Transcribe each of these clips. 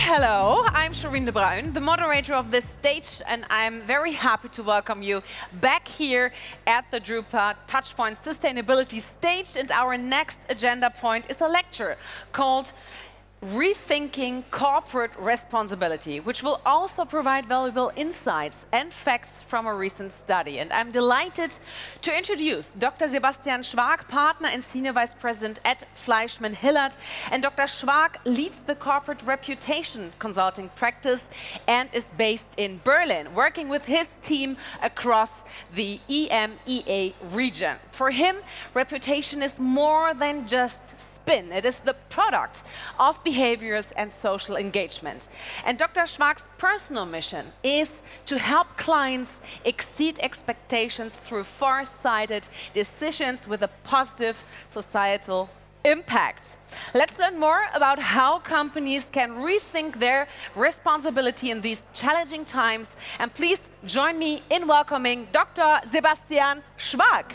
Hello, I'm Shireen de Bruin, the moderator of this stage, and I'm very happy to welcome you back here at the drupa Touchpoint Sustainability stage. And our next agenda point is a lecture called Rethinking Corporate Responsibility, which will also provide valuable insights and facts from a recent study. And I'm delighted to introduce Dr. Sebastian Schwark, partner and senior vice president at FleishmanHillard. And Dr. Schwark leads the corporate reputation consulting practice and is based in Berlin, working with his team across the EMEA region. For him, reputation is more than just spin. It is the product of behaviors and social engagement. And Dr. Schwark's personal mission is to help clients exceed expectations through far-sighted decisions with a positive societal impact. Let's learn more about how companies can rethink their responsibility in these challenging times. And please join me in welcoming Dr. Sebastian Schwark.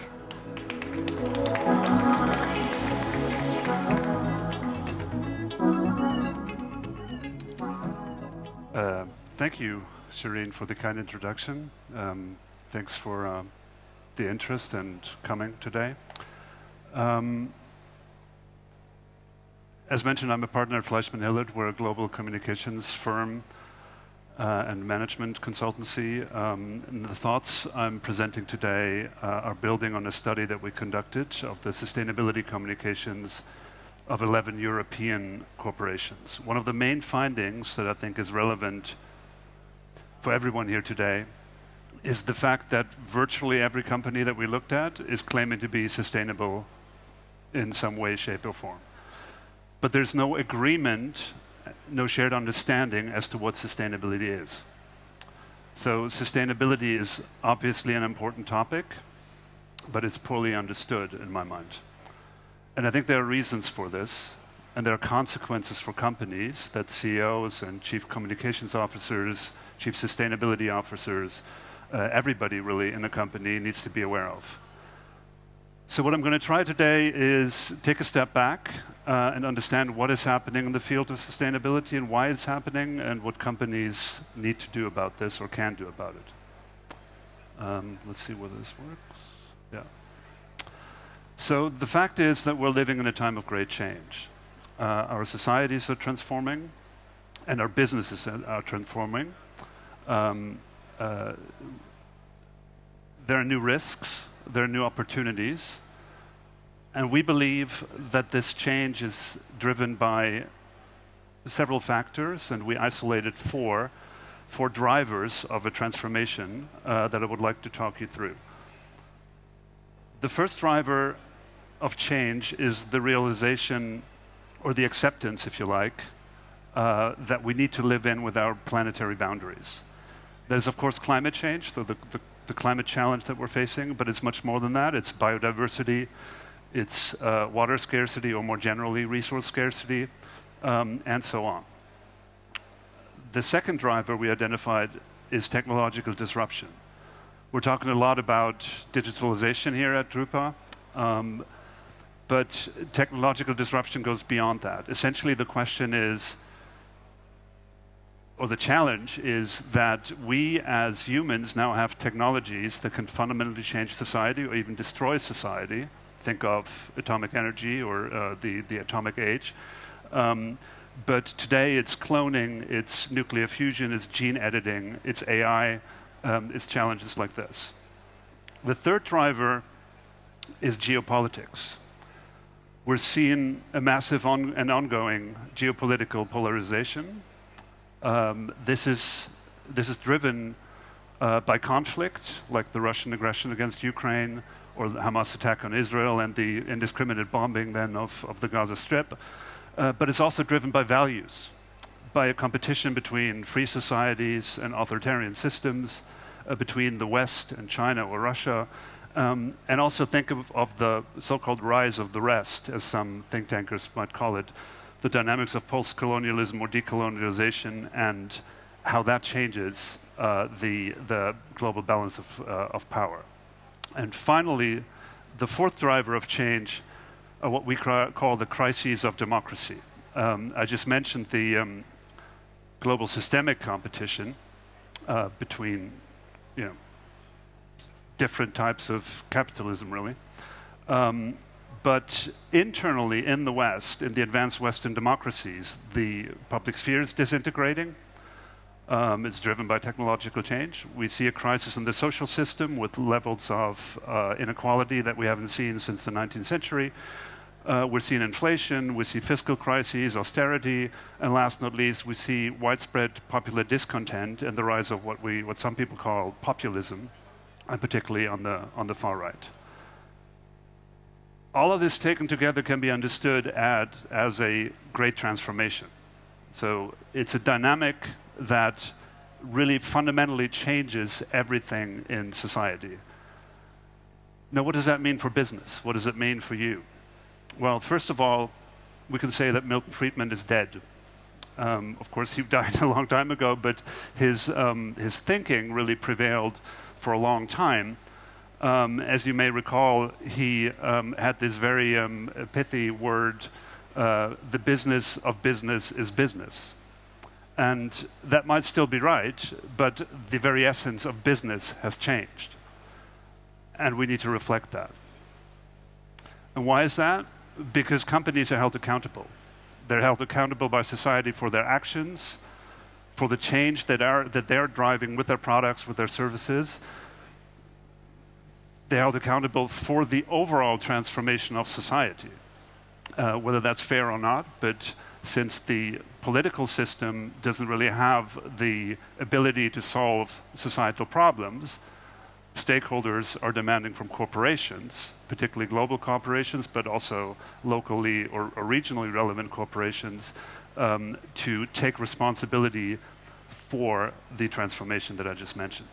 Thank you, Shireen, for the kind introduction. Thanks for the interest and coming today. As mentioned, I'm a partner at FleishmanHillard. We're a global communications firm and management consultancy. And the thoughts I'm presenting today are building on a study that we conducted of the sustainability communications of 11 European corporations. One of the main findings that I think is relevant for everyone here today is the fact that virtually every company that we looked at is claiming to be sustainable in some way, shape, or form. But there's no agreement, no shared understanding as to what sustainability is. So sustainability is obviously an important topic, but it's poorly understood in my mind. And I think there are reasons for this, and there are consequences for companies that CEOs and chief communications officers, chief sustainability officers, everybody really in a company needs to be aware of. So what I'm going to try today is take a step back and understand what is happening in the field of sustainability and why it's happening and what companies need to do about this or can do about it. Let's see whether this works. Yeah. So the fact is that we're living in a time of great change. Our societies are transforming, and our businesses are transforming. There are new risks, there are new opportunities, and we believe that this change is driven by several factors, and we isolated four drivers of a transformation that I would like to talk you through. The first driver of change is the realization, or the acceptance, if you like, that we need to live in with our planetary boundaries. There's, of course, climate change, so the climate challenge that we're facing, but it's much more than that. It's biodiversity, it's water scarcity, or more generally, resource scarcity, and so on. The second driver we identified is technological disruption. We're talking a lot about digitalization here at drupa, but technological disruption goes beyond that. Essentially, the question is, or the challenge is, that we as humans now have technologies that can fundamentally change society or even destroy society. Think of atomic energy or the atomic age. But today it's cloning, it's nuclear fusion, it's gene editing, it's AI, it's challenges like this. The third driver is geopolitics. We're seeing a massive and ongoing geopolitical polarization. This is driven by conflict, like the Russian aggression against Ukraine, or the Hamas attack on Israel, and the indiscriminate bombing then of the Gaza Strip. But it's also driven by values, by a competition between free societies and authoritarian systems, between the West and China or Russia. And also think of the so-called rise of the rest, as some think tankers might call it, the dynamics of post-colonialism or decolonialization, and how that changes the global balance of power. And finally, the fourth driver of change are what we call the crises of democracy. I just mentioned the global systemic competition between, different types of capitalism, really. But internally in the West, in the advanced Western democracies, the public sphere is disintegrating. It's driven by technological change. We see a crisis in the social system with levels of inequality that we haven't seen since the 19th century. We're seeing inflation, we see fiscal crises, austerity, and last not least, we see widespread popular discontent and the rise of what some people call populism, and particularly on the far right. All of this taken together can be understood as a great transformation. So it's a dynamic that really fundamentally changes everything in society. Now, what does that mean for business? What does it mean for you? Well, first of all, we can say that Milton Friedman is dead. Of course, he died a long time ago, but his thinking really prevailed for a long time. As you may recall, he had this very pithy word, the business of business is business. And that might still be right, but the very essence of business has changed. And we need to reflect that. And why is that? Because companies are held accountable. They're held accountable by society for their actions, for the change that they're driving with their products, with their services. They're held accountable for the overall transformation of society, whether that's fair or not, but since the political system doesn't really have the ability to solve societal problems, stakeholders are demanding from corporations, particularly global corporations, but also locally or regionally relevant corporations, to take responsibility for the transformation that I just mentioned.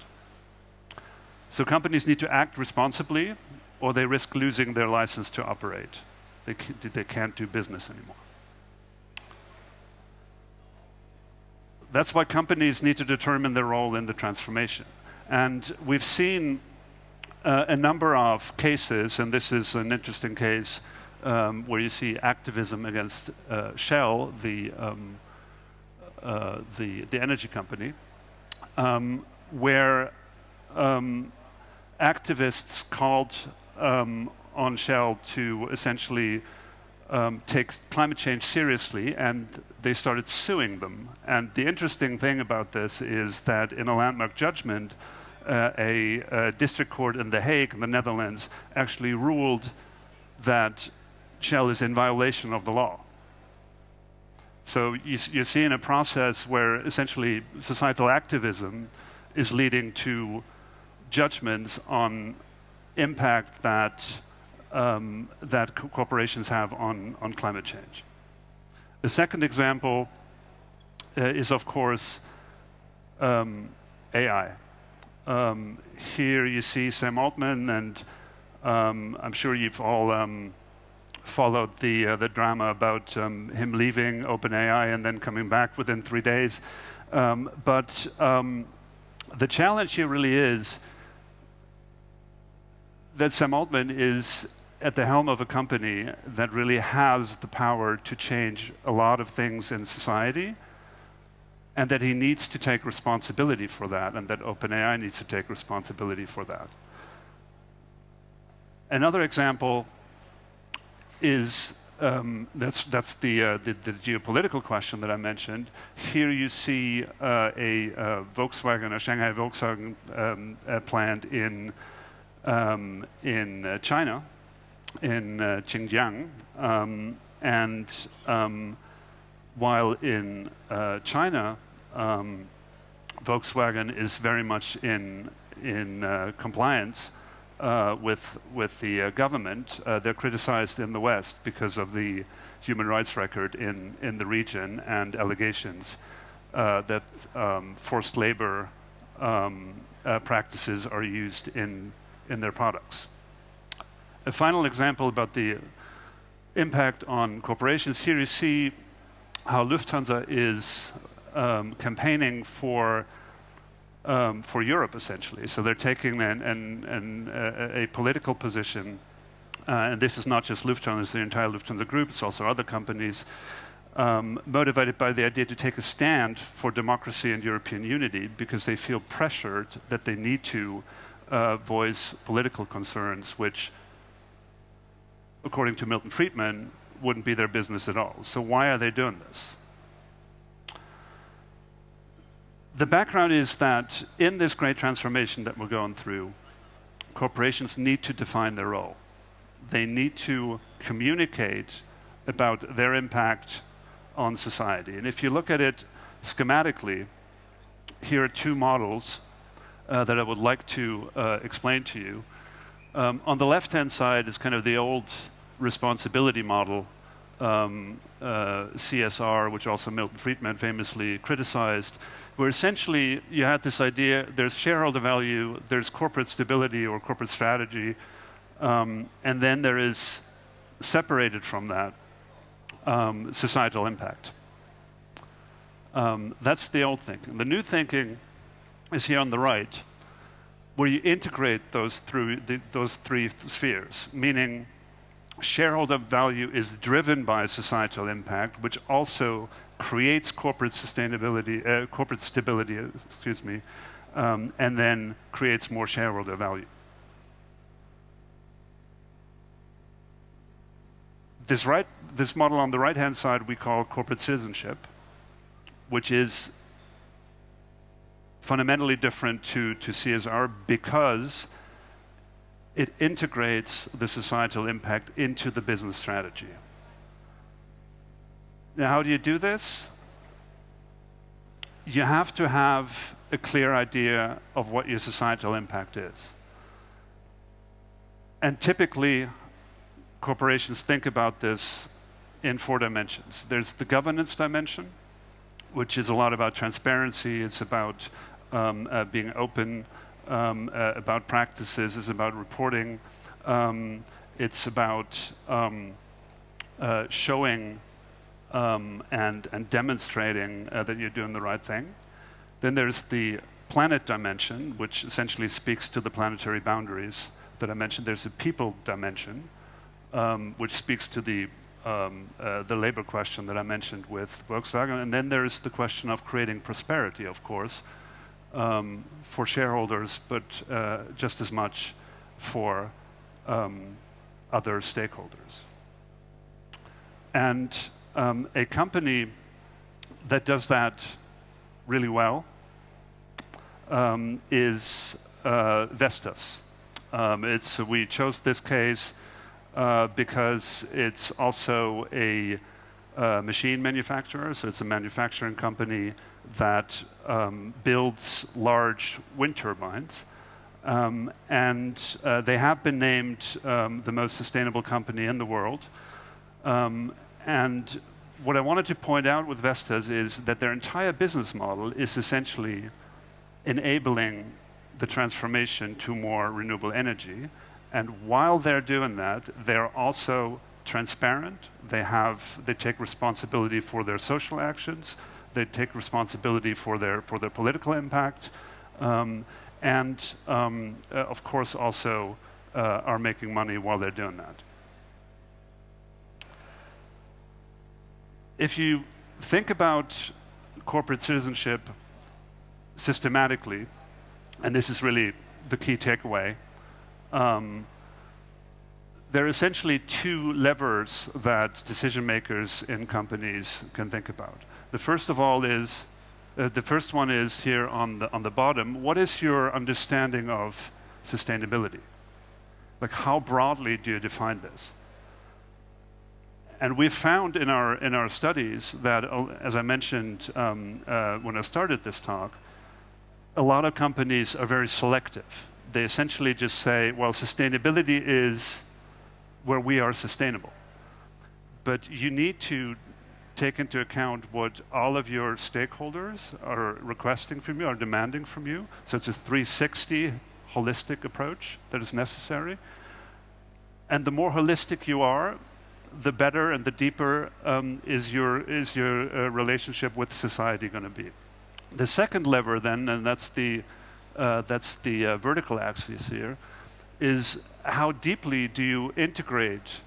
So companies need to act responsibly, or they risk losing their license to operate. They can't do business anymore. That's why companies need to determine their role in the transformation. And we've seen a number of cases, and this is an interesting case where you see activism against Shell, the energy company, where activists called on Shell to essentially take climate change seriously, and they started suing them. And the interesting thing about this is that in a landmark judgment, a district court in The Hague, in the Netherlands, actually ruled that Shell is in violation of the law. So you're seeing a process where essentially societal activism is leading to judgments on impact that corporations have on climate change. The second example is, of course, AI. Here you see Sam Altman, and I'm sure you've all followed the drama about him leaving OpenAI and then coming back within 3 days. But the challenge here really is that Sam Altman is at the helm of a company that really has the power to change a lot of things in society, and that he needs to take responsibility for that, and that OpenAI needs to take responsibility for that. Another example is, that's the geopolitical question that I mentioned. Here you see a Volkswagen, a Shanghai Volkswagen plant in China, in Xinjiang, and while in China, Volkswagen is very much in compliance with the government. They're criticized in the West because of the human rights record in the region and allegations that forced labor practices are used in their products. A final example about the impact on corporations. Here you see how Lufthansa is campaigning for Europe, essentially. So they're taking a political position, and this is not just Lufthansa, it's the entire Lufthansa group, it's also other companies, motivated by the idea to take a stand for democracy and European unity because they feel pressured that they need to voice political concerns, which, according to Milton Friedman, wouldn't be their business at all. So why are they doing this? The background is that in this great transformation that we're going through, corporations need to define their role. They need to communicate about their impact on society. And if you look at it schematically, here are two models that I would like to explain to you. On the left-hand side is kind of the old responsibility model, CSR, which also Milton Friedman famously criticized, where essentially you had this idea, there's shareholder value, there's corporate stability or corporate strategy, and then there is, separated from that, societal impact. That's the old thinking. The new thinking is here on the right, where you integrate those three spheres, meaning shareholder value is driven by societal impact, which also creates corporate sustainability, corporate stability, excuse me, and then creates more shareholder value. This model on the right-hand side we call corporate citizenship, which is fundamentally different to CSR because it integrates the societal impact into the business strategy. Now, how do you do this? You have to have a clear idea of what your societal impact is. And typically, corporations think about this in 4 dimensions. There's the governance dimension, which is a lot about transparency. It's about being open, about practices, it's about reporting. It's about showing and demonstrating that you're doing the right thing. Then there's the planet dimension, which essentially speaks to the planetary boundaries that I mentioned. There's a people dimension, which speaks to the labor question that I mentioned with Volkswagen. And then there's the question of creating prosperity, of course, for shareholders, but just as much for other stakeholders. And a company that does that really well is Vestas. We chose this case because it's also a machine manufacturer, so it's a manufacturing company that builds large wind turbines. And they have been named the most sustainable company in the world. And what I wanted to point out with Vestas is that their entire business model is essentially enabling the transformation to more renewable energy. And while they're doing that, they're also transparent. They take responsibility for their social actions. They take responsibility for their political impact. And of course also are making money while they're doing that. If you think about corporate citizenship systematically, and this is really the key takeaway, there are essentially 2 levers that decision makers in companies can think about. The first one is here on the bottom. What is your understanding of sustainability? Like, how broadly do you define this? And we've found in our studies that, as I mentioned when I started this talk, a lot of companies are very selective. They essentially just say, well, sustainability is where we are sustainable. But you need to take into account what all of your stakeholders are requesting from you, are demanding from you. So it's a 360 holistic approach that is necessary. And the more holistic you are, the better and the deeper is your relationship with society going to be. The second lever then, and that's the vertical axis here, is how deeply do you integrate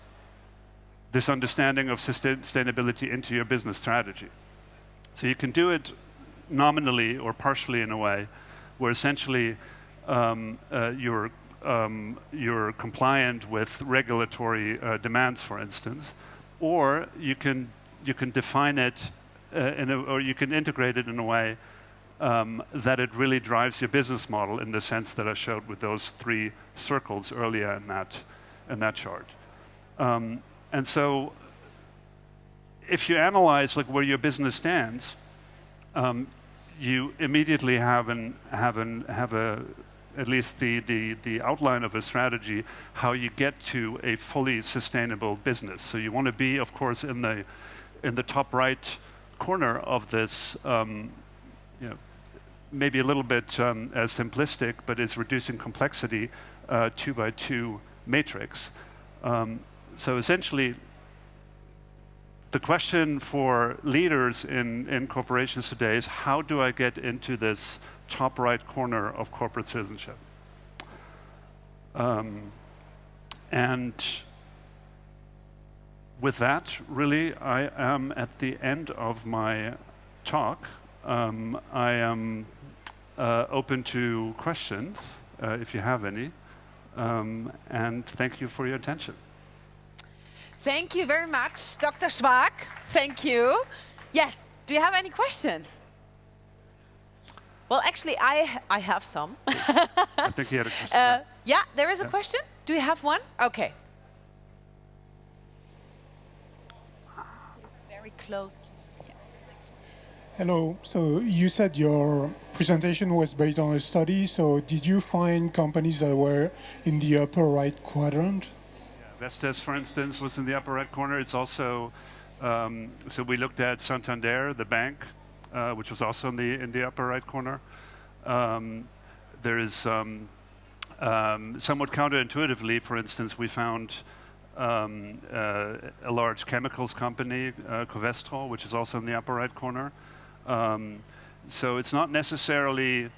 this understanding of sustainability into your business strategy. So you can do it nominally or partially in a way where essentially you're compliant with regulatory demands, for instance, or you can define it or you can integrate it in a way that it really drives your business model in the sense that I showed with those 3 circles earlier in that chart. And so, if you analyze like where your business stands, you immediately have at least the outline of a strategy how you get to a fully sustainable business. So you want to be, of course, in the top right corner of this. Maybe a little bit simplistic, but it's reducing complexity 2x2 matrix. So essentially, the question for leaders in corporations today is how do I get into this top right corner of corporate citizenship? And with that, really, I am at the end of my talk. I am open to questions, if you have any, and thank you for your attention. Thank you very much, Dr. Schwark. Thank you. Yes, do you have any questions? Well, actually, I have some. I think you had a question. Yeah, there is a question. Do you have one? Okay. Very close to you. Hello. So you said your presentation was based on a study. So did you find companies that were in the upper right quadrant? Yeah, Vestas, for instance, was in the upper right corner. It's also, so we looked at Santander, the bank, which was also in the upper right corner. There is somewhat counterintuitively, for instance, we found a large chemicals company, Covestro, which is also in the upper right corner. So it's not necessarily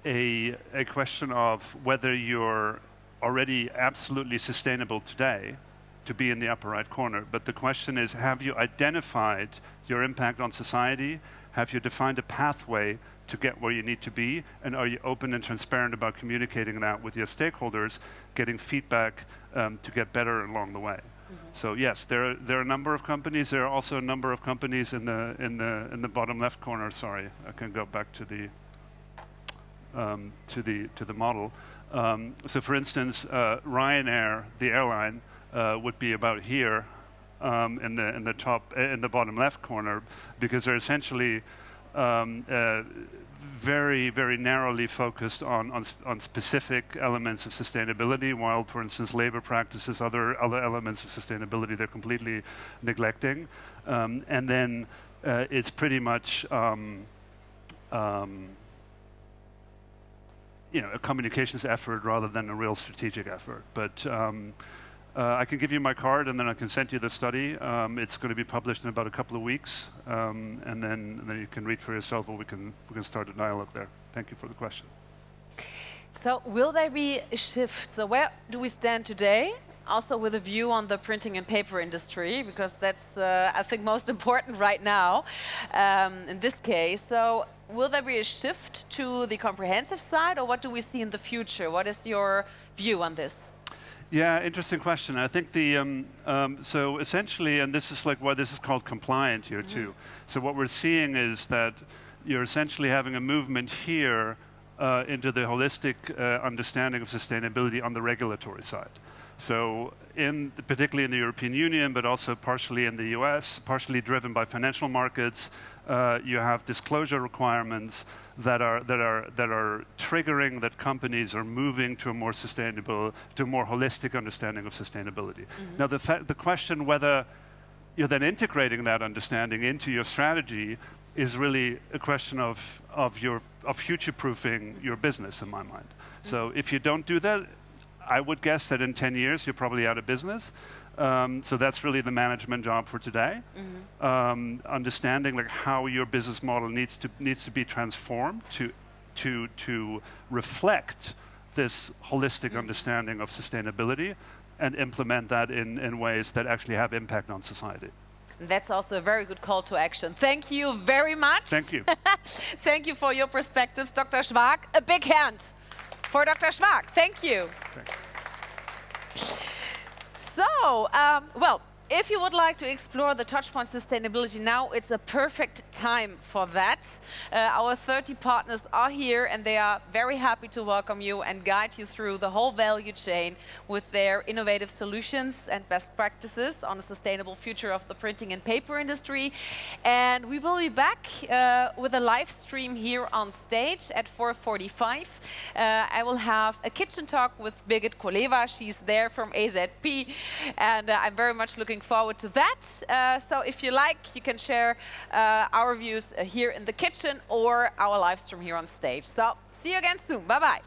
a question of whether you're already absolutely sustainable today to be in the upper right corner, but the question is, have you identified your impact on society? Have you defined a pathway to get where you need to be? And are you open and transparent about communicating that with your stakeholders, getting feedback to get better along the way? Mm-hmm. So yes, there are a number of companies. There are also a number of companies in the bottom left corner. Sorry, I can go back to the model. So for instance, Ryanair, the airline, would be about here in the bottom left corner, because they're essentially very, very narrowly focused on specific elements of sustainability, while, for instance, labor practices, other elements of sustainability, they're completely neglecting. And then it's pretty much a communications effort rather than a real strategic effort. But I can give you my card, and then I can send you the study. It's going to be published in about a couple of weeks, and then you can read for yourself, or we can start a dialogue there. Thank you for the question. So will there be a shift? So where do we stand today? Also with a view on the printing and paper industry, because that's, I think, most important right now in this case. So will there be a shift to the comprehensive side, or what do we see in the future? What is your view on this? Yeah, interesting question. I think so essentially, and this is like why this is called compliant here too. So what we're seeing is that you're essentially having a movement here into the holistic understanding of sustainability on the regulatory side. So particularly in the European Union, but also partially in the US, partially driven by financial markets, you have disclosure requirements that are triggering that companies are moving to a more sustainable, to a more holistic understanding of sustainability. Now, the question whether you're then integrating that understanding into your strategy is really a question of future-proofing your business, in my mind. So if you don't do that, I would guess that in 10 years you're probably out of business. So that's really the management job for today. Understanding like how your business model needs to be transformed to reflect this holistic understanding of sustainability, and implement that in ways that actually have impact on society. That's also a very good call to action. Thank you very much. Thank you. Thank you for your perspectives, Dr. Schwark. A big hand for Dr. Schwark. Thank you. Thanks. So, well, if you would like to explore the touchpoint sustainability now, it's a perfect time for that. Our 30 partners are here and they are very happy to welcome you and guide you through the whole value chain with their innovative solutions and best practices on a sustainable future of the printing and paper industry. And we will be back with a live stream here on stage at 4:45. I will have a kitchen talk with Birgit Koleva. She's there from AZP. And I'm very much looking forward to that. So if you like, you can share our views here in the kitchen or our live stream here on stage. So see you again soon. Bye-bye.